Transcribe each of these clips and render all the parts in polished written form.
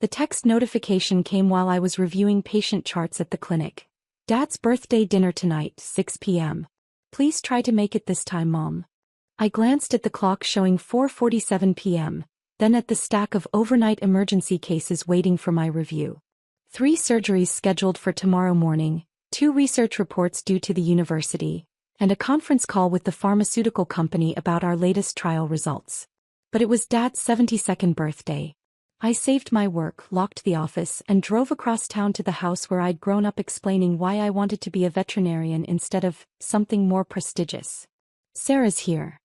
The text notification came while I was reviewing patient charts at the clinic. Dad's birthday dinner tonight, 6 p.m. Please try to make it this time, Mom. I glanced at the clock showing 4:47 p.m., then at the stack of overnight emergency cases waiting for my review. 3 surgeries scheduled for tomorrow morning, 2 research reports due to the university, and a conference call with the pharmaceutical company about our latest trial results. But it was Dad's 72nd birthday. I saved my work, locked the office, and drove across town to the house where I'd grown up explaining why I wanted to be a veterinarian instead of something more prestigious. Sarah's here,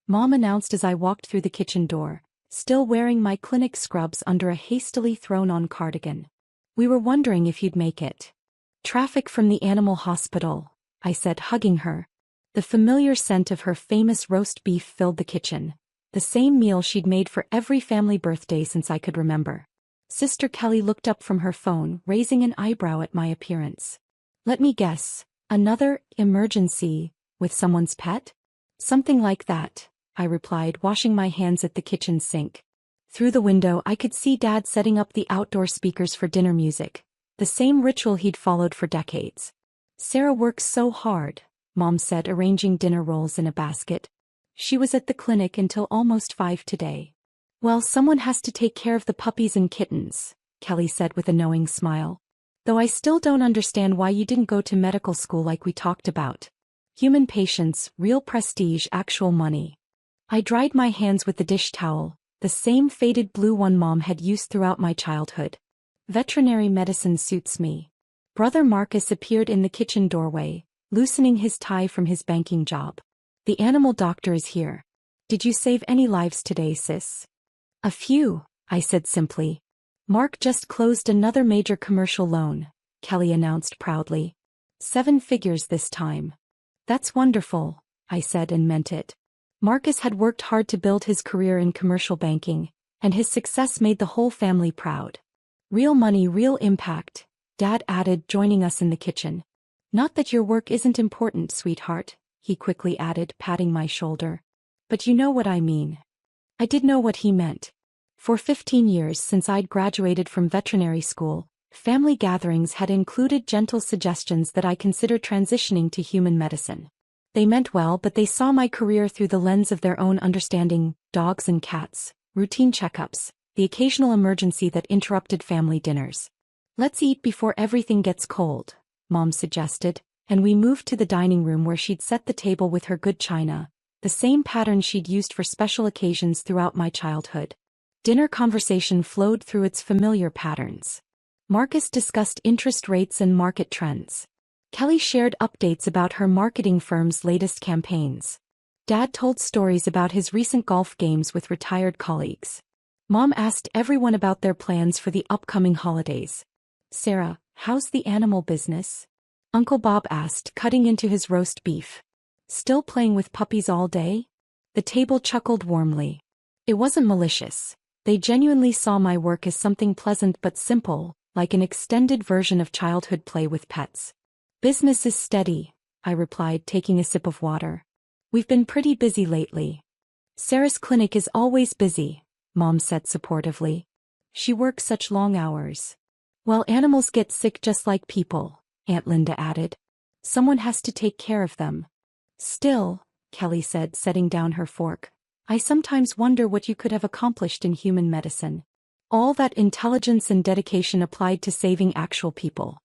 Mom announced as I walked through the kitchen door, still wearing my clinic scrubs under a hastily thrown-on cardigan. We were wondering if you'd make it. Traffic from the animal hospital, I said, hugging her. The familiar scent of her famous roast beef filled the kitchen, the same meal she'd made for every family birthday since I could remember. Sister Kelly looked up from her phone, raising an eyebrow at my appearance. Let me guess, another emergency with someone's pet? Something like that, I replied, washing my hands at the kitchen sink. Through the window I could see Dad setting up the outdoor speakers for dinner music, the same ritual he'd followed for decades. Sarah works so hard, Mom said, arranging dinner rolls in a basket. She was at the clinic until almost 5 today. Well, someone has to take care of the puppies and kittens, Kelly said with a knowing smile. Though I still don't understand why you didn't go to medical school like we talked about. Human patients, real prestige, actual money. I dried my hands with the dish towel, the same faded blue one Mom had used throughout my childhood. Veterinary medicine suits me. Brother Marcus appeared in the kitchen doorway, loosening his tie from his banking job. The animal doctor is here. Did you save any lives today, sis? A few, I said simply. Mark just closed another major commercial loan, Kelly announced proudly. 7 figures this time. That's wonderful, I said and meant it. Marcus had worked hard to build his career in commercial banking, and his success made the whole family proud. Real money, real impact, Dad added, joining us in the kitchen. Not that your work isn't important, sweetheart, he quickly added, patting my shoulder. But you know what I mean. I did know what he meant. For 15 years since I'd graduated from veterinary school, family gatherings had included gentle suggestions that I consider transitioning to human medicine. They meant well, but they saw my career through the lens of their own understanding: dogs and cats, routine checkups, the occasional emergency that interrupted family dinners. Let's eat before everything gets cold, Mom suggested, and we moved to the dining room where she'd set the table with her good china, the same pattern she'd used for special occasions throughout my childhood. Dinner conversation flowed through its familiar patterns. Marcus discussed interest rates and market trends. Kelly shared updates about her marketing firm's latest campaigns. Dad told stories about his recent golf games with retired colleagues. Mom asked everyone about their plans for the upcoming holidays. Sarah, how's the animal business? Uncle Bob asked, cutting into his roast beef. Still playing with puppies all day? The table chuckled warmly. It wasn't malicious. They genuinely saw my work as something pleasant but simple, like an extended version of childhood play with pets. Business is steady, I replied, taking a sip of water. We've been pretty busy lately. Sarah's clinic is always busy, Mom said supportively. She works such long hours. Well, animals get sick just like people, Aunt Linda added. Someone has to take care of them. Still, Kelly said, setting down her fork, I sometimes wonder what you could have accomplished in human medicine. All that intelligence and dedication applied to saving actual people.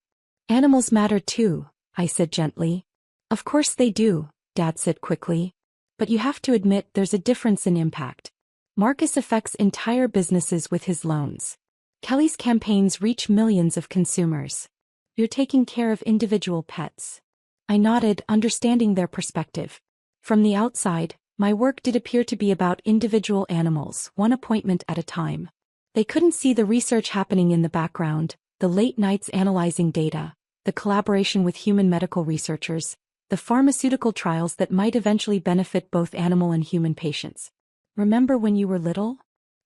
Animals matter too, I said gently. Of course they do, Dad said quickly. But you have to admit there's a difference in impact. Marcus affects entire businesses with his loans. Kelly's campaigns reach millions of consumers. You're taking care of individual pets. I nodded, understanding their perspective. From the outside, my work did appear to be about individual animals, one appointment at a time. They couldn't see the research happening in the background, the late nights analyzing data, the collaboration with human medical researchers, the pharmaceutical trials that might eventually benefit both animal and human patients. Remember when you were little?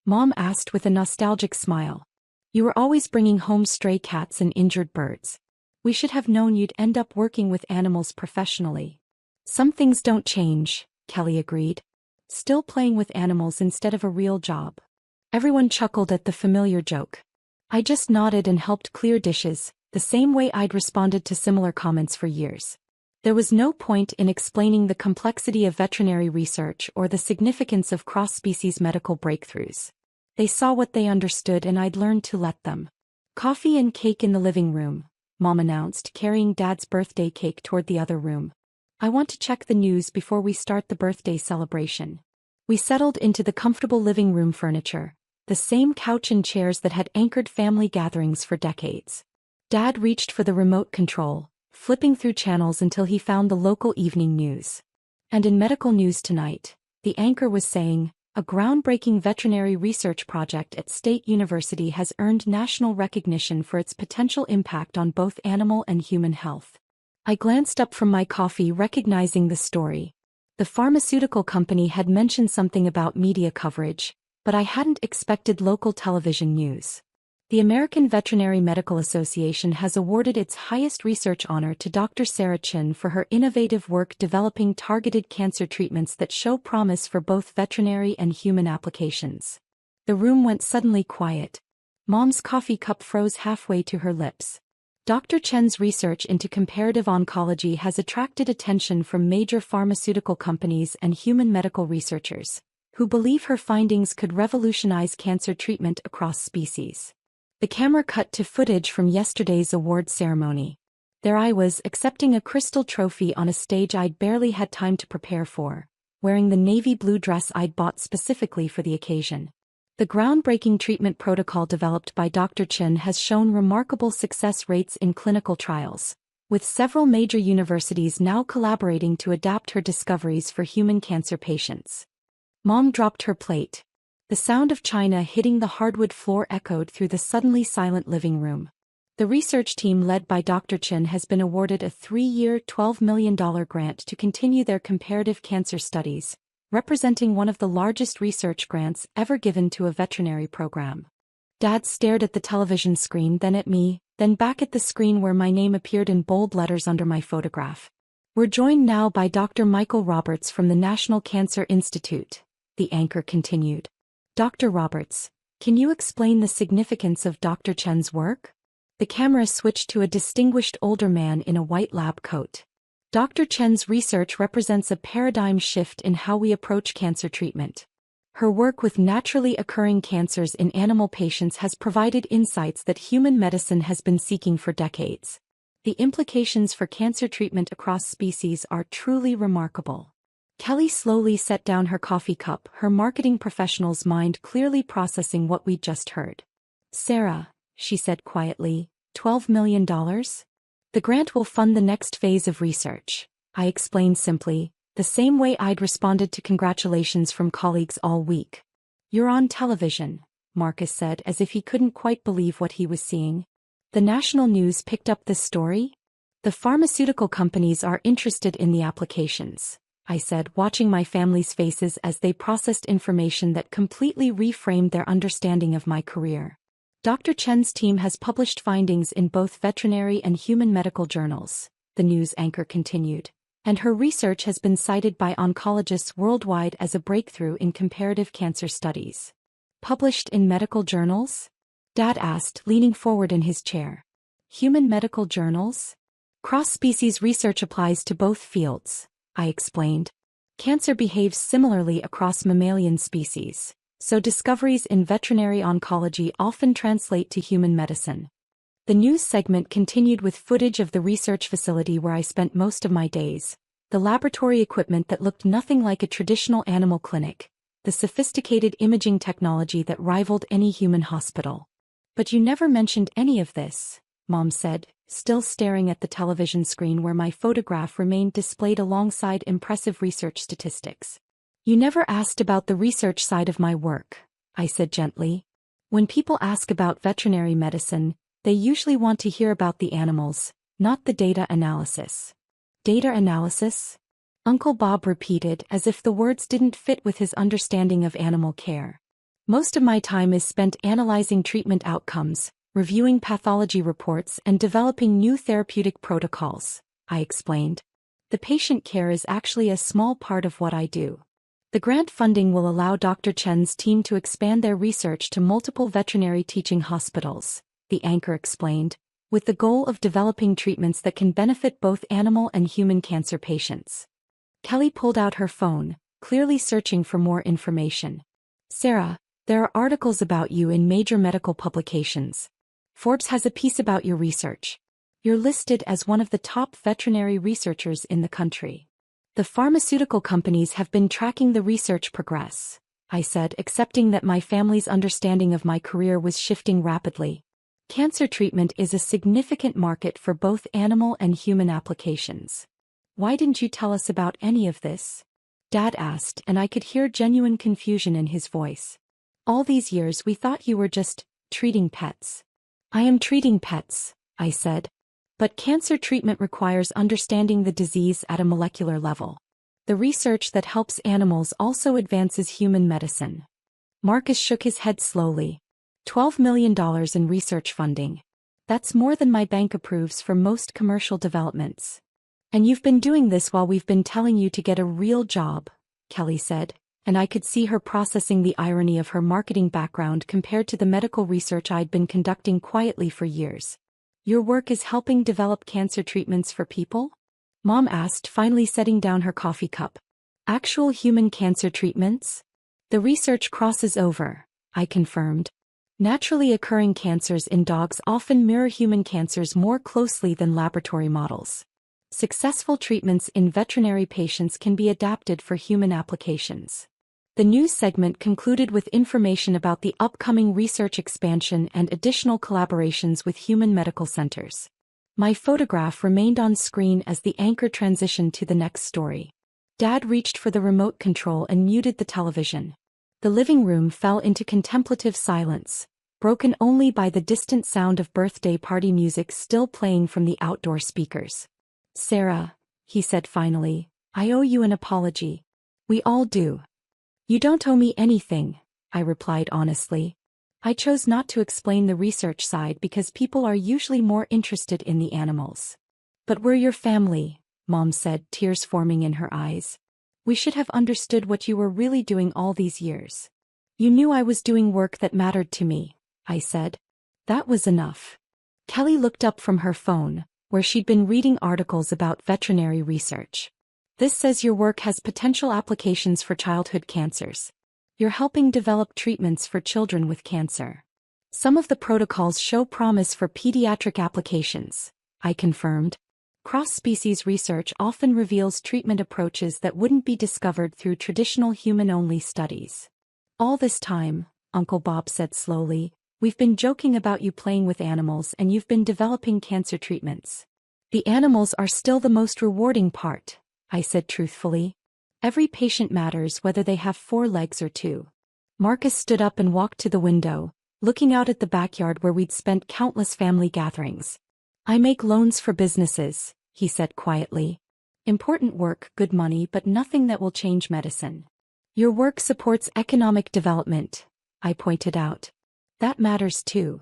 Mom asked with a nostalgic smile. You were always bringing home stray cats and injured birds. We should have known you'd end up working with animals professionally. Some things don't change, Kelly agreed. Still playing with animals instead of a real job. Everyone chuckled at the familiar joke. I just nodded and helped clear dishes, the same way I'd responded to similar comments for years. There was no point in explaining the complexity of veterinary research or the significance of cross-species medical breakthroughs. They saw what they understood and I'd learned to let them. Coffee and cake in the living room, Mom announced, carrying Dad's birthday cake toward the other room. I want to check the news before we start the birthday celebration. We settled into the comfortable living room furniture, the same couch and chairs that had anchored family gatherings for decades. Dad reached for the remote control, flipping through channels until he found the local evening news. And in medical news tonight, the anchor was saying, a groundbreaking veterinary research project at State University has earned national recognition for its potential impact on both animal and human health. I glanced up from my coffee, recognizing the story. The pharmaceutical company had mentioned something about media coverage, but I hadn't expected local television news. The American Veterinary Medical Association has awarded its highest research honor to Dr. Sarah Chin for her innovative work developing targeted cancer treatments that show promise for both veterinary and human applications. The room went suddenly quiet. Mom's coffee cup froze halfway to her lips. Dr. Chen's research into comparative oncology has attracted attention from major pharmaceutical companies and human medical researchers, who believe her findings could revolutionize cancer treatment across species. The camera cut to footage from yesterday's award ceremony. There I was, accepting a crystal trophy on a stage I'd barely had time to prepare for, wearing the navy blue dress I'd bought specifically for the occasion. The groundbreaking treatment protocol developed by Dr. Chin has shown remarkable success rates in clinical trials, with several major universities now collaborating to adapt her discoveries for human cancer patients. Mom dropped her plate. The sound of china hitting the hardwood floor echoed through the suddenly silent living room. The research team led by Dr. Chin has been awarded a 3-year, $12 million grant to continue their comparative cancer studies, representing one of the largest research grants ever given to a veterinary program. Dad stared at the television screen, then at me, then back at the screen where my name appeared in bold letters under my photograph. We're joined now by Dr. Michael Roberts from the National Cancer Institute, the anchor continued. Dr. Roberts, can you explain the significance of Dr. Chen's work? The camera switched to a distinguished older man in a white lab coat. Dr. Chen's research represents a paradigm shift in how we approach cancer treatment. Her work with naturally occurring cancers in animal patients has provided insights that human medicine has been seeking for decades. The implications for cancer treatment across species are truly remarkable. Kelly slowly set down her coffee cup, her marketing professional's mind clearly processing what we'd just heard. Sarah, she said quietly, $12 million? The grant will fund the next phase of research, I explained simply, the same way I'd responded to congratulations from colleagues all week. You're on television, Marcus said as if he couldn't quite believe what he was seeing. The national news picked up this story? The pharmaceutical companies are interested in the applications, I said, watching my family's faces as they processed information that completely reframed their understanding of my career. Dr. Chen's team has published findings in both veterinary and human medical journals, the news anchor continued, and her research has been cited by oncologists worldwide as a breakthrough in comparative cancer studies. Published in medical journals? Dad asked, leaning forward in his chair. Human medical journals? Cross-species research applies to both fields, I explained. Cancer behaves similarly across mammalian species, so discoveries in veterinary oncology often translate to human medicine. The news segment continued with footage of the research facility where I spent most of my days, the laboratory equipment that looked nothing like a traditional animal clinic, the sophisticated imaging technology that rivaled any human hospital. But you never mentioned any of this, Mom said, still staring at the television screen where my photograph remained displayed alongside impressive research statistics. You never asked about the research side of my work, I said gently. When people ask about veterinary medicine, they usually want to hear about the animals, not the data analysis. Data analysis? Uncle Bob repeated as if the words didn't fit with his understanding of animal care. Most of my time is spent analyzing treatment outcomes, reviewing pathology reports and developing new therapeutic protocols, I explained. The patient care is actually a small part of what I do. The grant funding will allow Dr. Chen's team to expand their research to multiple veterinary teaching hospitals, the anchor explained, with the goal of developing treatments that can benefit both animal and human cancer patients. Kelly pulled out her phone, clearly searching for more information. Sarah, there are articles about you in major medical publications. Forbes has a piece about your research. You're listed as one of the top veterinary researchers in the country. The pharmaceutical companies have been tracking the research progress, I said, accepting that my family's understanding of my career was shifting rapidly. Cancer treatment is a significant market for both animal and human applications. Why didn't you tell us about any of this? Dad asked, and I could hear genuine confusion in his voice. All these years we thought you were just treating pets. I am treating pets, I said. But cancer treatment requires understanding the disease at a molecular level. The research that helps animals also advances human medicine. Marcus shook his head slowly. $12 million in research funding. That's more than my bank approves for most commercial developments. And you've been doing this while we've been telling you to get a real job, Kelly said, and I could see her processing the irony of her marketing background compared to the medical research I'd been conducting quietly for years. Your work is helping develop cancer treatments for people? Mom asked, finally setting down her coffee cup. Actual human cancer treatments? The research crosses over, I confirmed. Naturally occurring cancers in dogs often mirror human cancers more closely than laboratory models. Successful treatments in veterinary patients can be adapted for human applications. The news segment concluded with information about the upcoming research expansion and additional collaborations with human medical centers. My photograph remained on screen as the anchor transitioned to the next story. Dad reached for the remote control and muted the television. The living room fell into contemplative silence, broken only by the distant sound of birthday party music still playing from the outdoor speakers. Sarah, he said finally, I owe you an apology. We all do. You don't owe me anything, I replied honestly. I chose not to explain the research side because people are usually more interested in the animals. But we're your family, Mom said, tears forming in her eyes. We should have understood what you were really doing all these years. You knew I was doing work that mattered to me, I said. That was enough. Kelly looked up from her phone, where she'd been reading articles about veterinary research. This says your work has potential applications for childhood cancers. You're helping develop treatments for children with cancer. Some of the protocols show promise for pediatric applications, I confirmed. Cross-species research often reveals treatment approaches that wouldn't be discovered through traditional human-only studies. All this time, Uncle Bob said slowly, we've been joking about you playing with animals and you've been developing cancer treatments. The animals are still the most rewarding part, I said truthfully. Every patient matters whether they have 4 legs or 2. Marcus stood up and walked to the window, looking out at the backyard where we'd spent countless family gatherings. I make loans for businesses, he said quietly. Important work, good money, but nothing that will change medicine. Your work supports economic development, I pointed out. That matters too.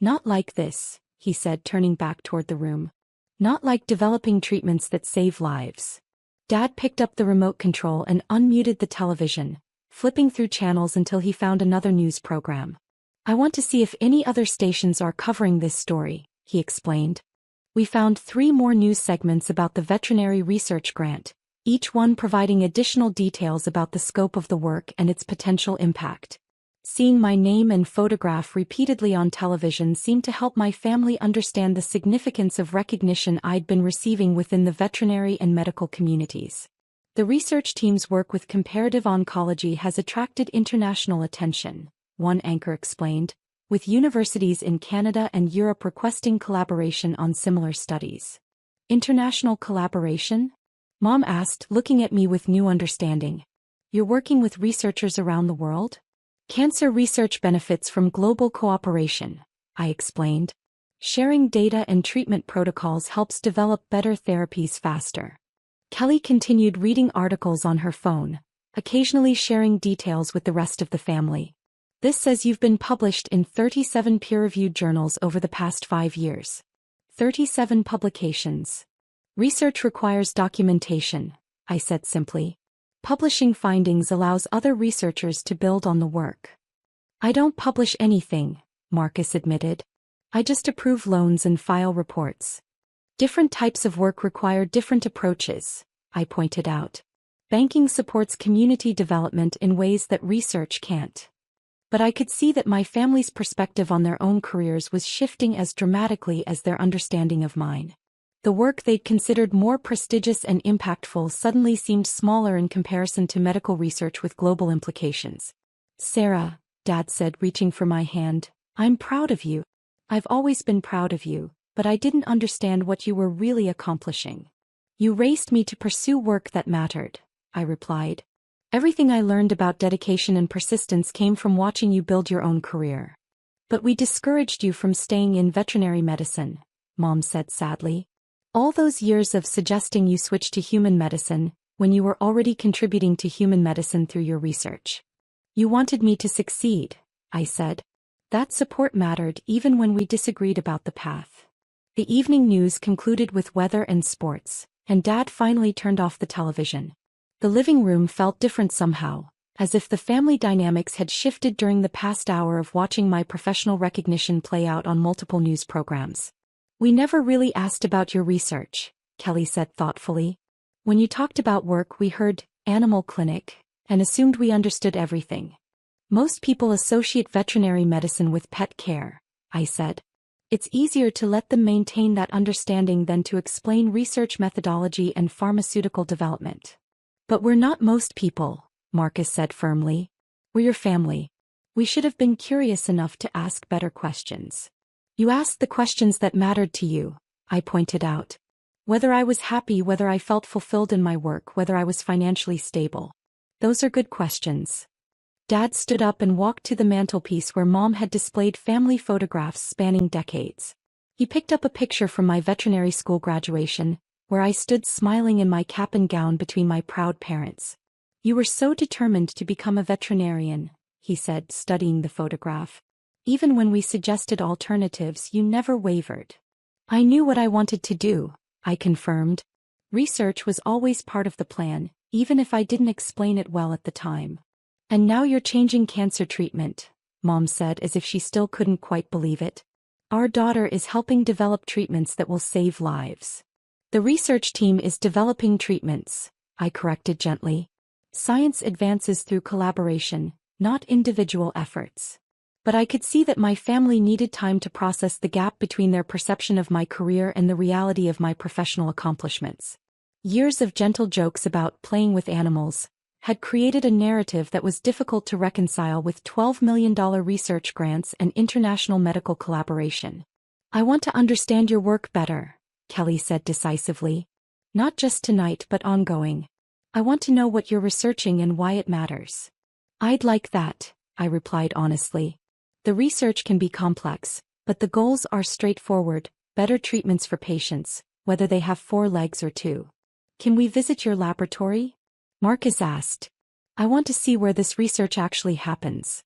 Not like this, he said, turning back toward the room. Not like developing treatments that save lives. Dad picked up the remote control and unmuted the television, flipping through channels until he found another news program. I want to see if any other stations are covering this story, he explained. We found 3 more news segments about the veterinary research grant, each one providing additional details about the scope of the work and its potential impact. Seeing my name and photograph repeatedly on television seemed to help my family understand the significance of recognition I'd been receiving within the veterinary and medical communities. The research team's work with comparative oncology has attracted international attention, one anchor explained, with universities in Canada and Europe requesting collaboration on similar studies. International collaboration? Mom asked, looking at me with new understanding. You're working with researchers around the world? Cancer research benefits from global cooperation, I explained. Sharing data and treatment protocols helps develop better therapies faster. Kelly continued reading articles on her phone, occasionally sharing details with the rest of the family. This says you've been published in 37 peer-reviewed journals over the past 5 years. 37 publications. Research requires documentation, I said simply. Publishing findings allows other researchers to build on the work. I don't publish anything, Marcus admitted. I just approve loans and file reports. Different types of work require different approaches, I pointed out. Banking supports community development in ways that research can't. But I could see that my family's perspective on their own careers was shifting as dramatically as their understanding of mine. The work they'd considered more prestigious and impactful suddenly seemed smaller in comparison to medical research with global implications. Sarah, Dad said, reaching for my hand, I'm proud of you. I've always been proud of you, but I didn't understand what you were really accomplishing. You raised me to pursue work that mattered, I replied. Everything I learned about dedication and persistence came from watching you build your own career. But we discouraged you from staying in veterinary medicine, Mom said sadly. All those years of suggesting you switch to human medicine, when you were already contributing to human medicine through your research. You wanted me to succeed, I said. That support mattered even when we disagreed about the path. The evening news concluded with weather and sports, and Dad finally turned off the television. The living room felt different somehow, as if the family dynamics had shifted during the past hour of watching my professional recognition play out on multiple news programs. We never really asked about your research, Kelly said thoughtfully. When you talked about work, we heard animal clinic and assumed we understood everything. Most people associate veterinary medicine with pet care, I said. It's easier to let them maintain that understanding than to explain research methodology and pharmaceutical development. But we're not most people, Marcus said firmly. We're your family. We should have been curious enough to ask better questions. You asked the questions that mattered to you, I pointed out. Whether I was happy, whether I felt fulfilled in my work, whether I was financially stable. Those are good questions. Dad stood up and walked to the mantelpiece where Mom had displayed family photographs spanning decades. He picked up a picture from my veterinary school graduation, where I stood smiling in my cap and gown between my proud parents. You were so determined to become a veterinarian, he said, studying the photograph. Even when we suggested alternatives, you never wavered. I knew what I wanted to do, I confirmed. Research was always part of the plan, even if I didn't explain it well at the time. And now you're changing cancer treatment, Mom said as if she still couldn't quite believe it. Our daughter is helping develop treatments that will save lives. The research team is developing treatments, I corrected gently. Science advances through collaboration, not individual efforts. But I could see that my family needed time to process the gap between their perception of my career and the reality of my professional accomplishments. Years of gentle jokes about playing with animals had created a narrative that was difficult to reconcile with $12 million research grants and international medical collaboration. I want to understand your work better, Kelly said decisively. Not just tonight but ongoing. I want to know what you're researching and why it matters. I'd like that, I replied honestly. The research can be complex, but the goals are straightforward, better treatments for patients, whether they have 4 legs or 2. Can we visit your laboratory? Marcus asked. I want to see where this research actually happens.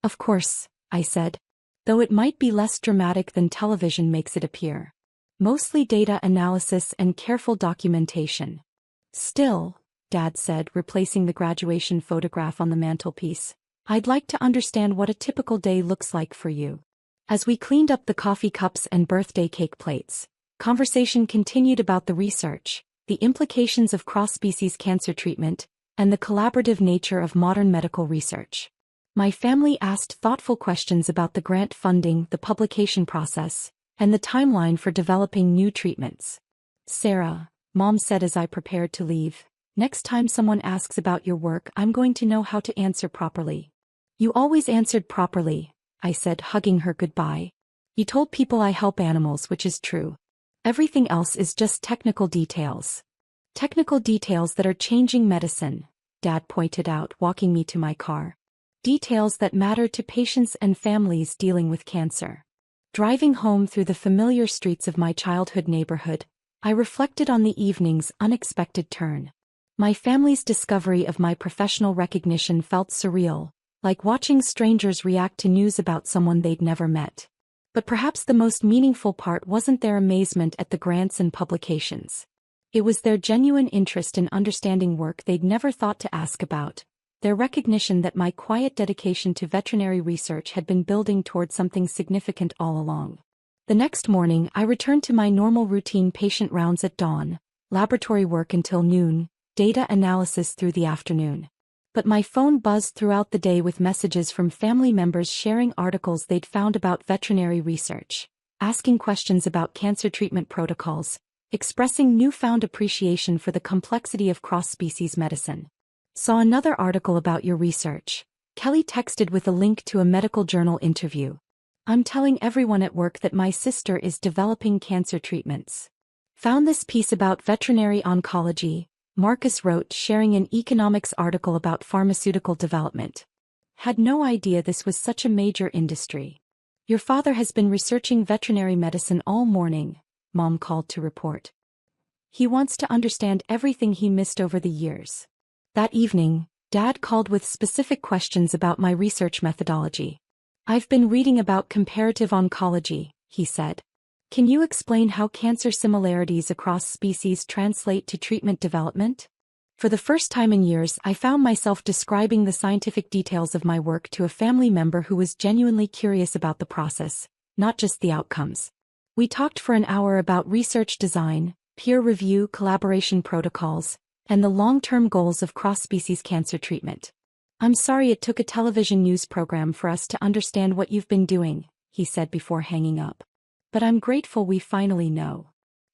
Of course, I said. Though it might be less dramatic than television makes it appear. Mostly data analysis and careful documentation. Still, Dad said, replacing the graduation photograph on the mantelpiece, I'd like to understand what a typical day looks like for you. As we cleaned up the coffee cups and birthday cake plates, conversation continued about the research, the implications of cross-species cancer treatment, and the collaborative nature of modern medical research. My family asked thoughtful questions about the grant funding, the publication process, and the timeline for developing new treatments. Sarah, Mom said as I prepared to leave, next time someone asks about your work, I'm going to know how to answer properly. You always answered properly, I said, hugging her goodbye. You told people I help animals, which is true. Everything else is just technical details. Technical details that are changing medicine, Dad pointed out, walking me to my car. Details that matter to patients and families dealing with cancer. Driving home through the familiar streets of my childhood neighborhood, I reflected on the evening's unexpected turn. My family's discovery of my professional recognition felt surreal, like watching strangers react to news about someone they'd never met. But perhaps the most meaningful part wasn't their amazement at the grants and publications. It was their genuine interest in understanding work they'd never thought to ask about, their recognition that my quiet dedication to veterinary research had been building toward something significant all along. The next morning, I returned to my normal routine patient rounds at dawn, laboratory work until noon, data analysis through the afternoon. But my phone buzzed throughout the day with messages from family members sharing articles they'd found about veterinary research, asking questions about cancer treatment protocols, expressing newfound appreciation for the complexity of cross-species medicine. Saw another article about your research. Kelly texted with a link to a medical journal interview. I'm telling everyone at work that my sister is developing cancer treatments. Found this piece about veterinary oncology, Marcus wrote, sharing an economics article about pharmaceutical development. Had no idea this was such a major industry. Your father has been researching veterinary medicine all morning, Mom called to report. He wants to understand everything he missed over the years. That evening, Dad called with specific questions about my research methodology. I've been reading about comparative oncology, he said. Can you explain how cancer similarities across species translate to treatment development? For the first time in years, I found myself describing the scientific details of my work to a family member who was genuinely curious about the process, not just the outcomes. We talked for an hour about research design, peer review, collaboration protocols, and the long-term goals of cross-species cancer treatment. I'm sorry it took a television news program for us to understand what you've been doing, he said before hanging up. But I'm grateful we finally know.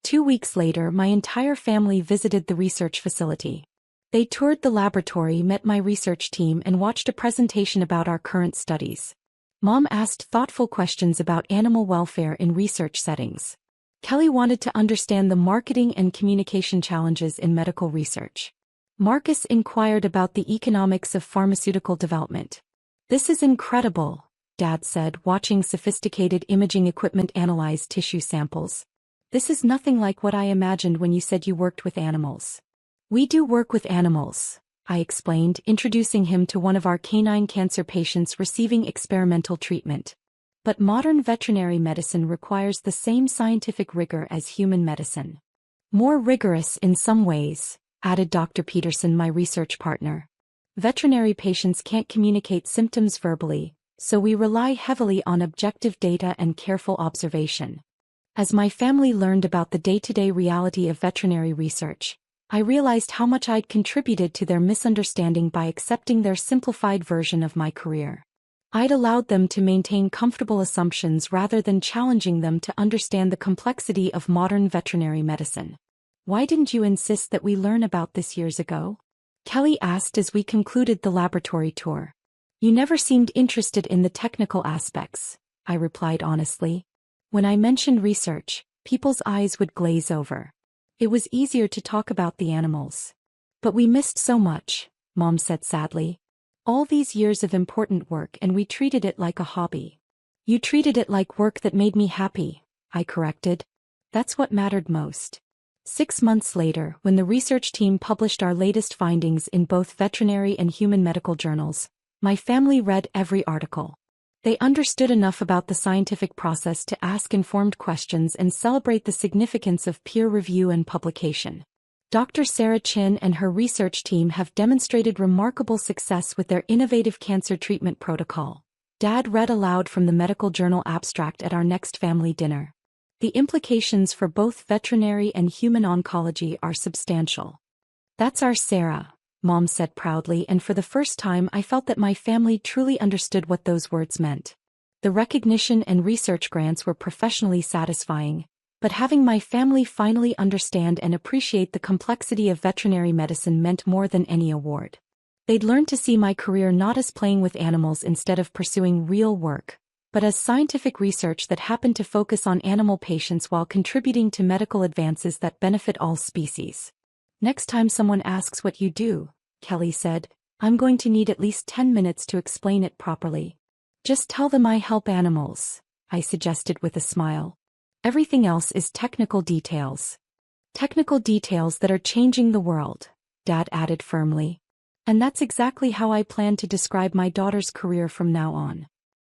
2 weeks later, my entire family visited the research facility. They toured the laboratory, met my research team, and watched a presentation about our current studies. Mom asked thoughtful questions about animal welfare in research settings. Kelly wanted to understand the marketing and communication challenges in medical research. Marcus inquired about the economics of pharmaceutical development. This is incredible, Dad said, watching sophisticated imaging equipment analyze tissue samples. This is nothing like what I imagined when you said you worked with animals. We do work with animals, I explained, introducing him to one of our canine cancer patients receiving experimental treatment. But modern veterinary medicine requires the same scientific rigor as human medicine. More rigorous in some ways, added Dr. Peterson, my research partner. Veterinary patients can't communicate symptoms verbally, so we rely heavily on objective data and careful observation. As my family learned about the day-to-day reality of veterinary research, I realized how much I'd contributed to their misunderstanding by accepting their simplified version of my career. I'd allowed them to maintain comfortable assumptions rather than challenging them to understand the complexity of modern veterinary medicine. Why didn't you insist that we learn about this years ago? Kelly asked as we concluded the laboratory tour. You never seemed interested in the technical aspects, I replied honestly. When I mentioned research, people's eyes would glaze over. It was easier to talk about the animals. But we missed so much, Mom said sadly. All these years of important work, and we treated it like a hobby. You treated it like work that made me happy, I corrected. That's what mattered most. 6 months later, when the research team published our latest findings in both veterinary and human medical journals, my family read every article. They understood enough about the scientific process to ask informed questions and celebrate the significance of peer review and publication. Dr. Sarah Chin and her research team have demonstrated remarkable success with their innovative cancer treatment protocol. Dad read aloud from the medical journal abstract at our next family dinner. The implications for both veterinary and human oncology are substantial. That's our Sarah, Mom said proudly, and for the first time I felt that my family truly understood what those words meant. The recognition and research grants were professionally satisfying, but having my family finally understand and appreciate the complexity of veterinary medicine meant more than any award. They'd learned to see my career not as playing with animals instead of pursuing real work, but as scientific research that happened to focus on animal patients while contributing to medical advances that benefit all species. Next time someone asks what you do, Kelly said, I'm going to need at least 10 minutes to explain it properly. Just tell them I help animals, I suggested with a smile. Everything else is technical details. Technical details that are changing the world, Dad added firmly. And that's exactly how I plan to describe my daughter's career from now on.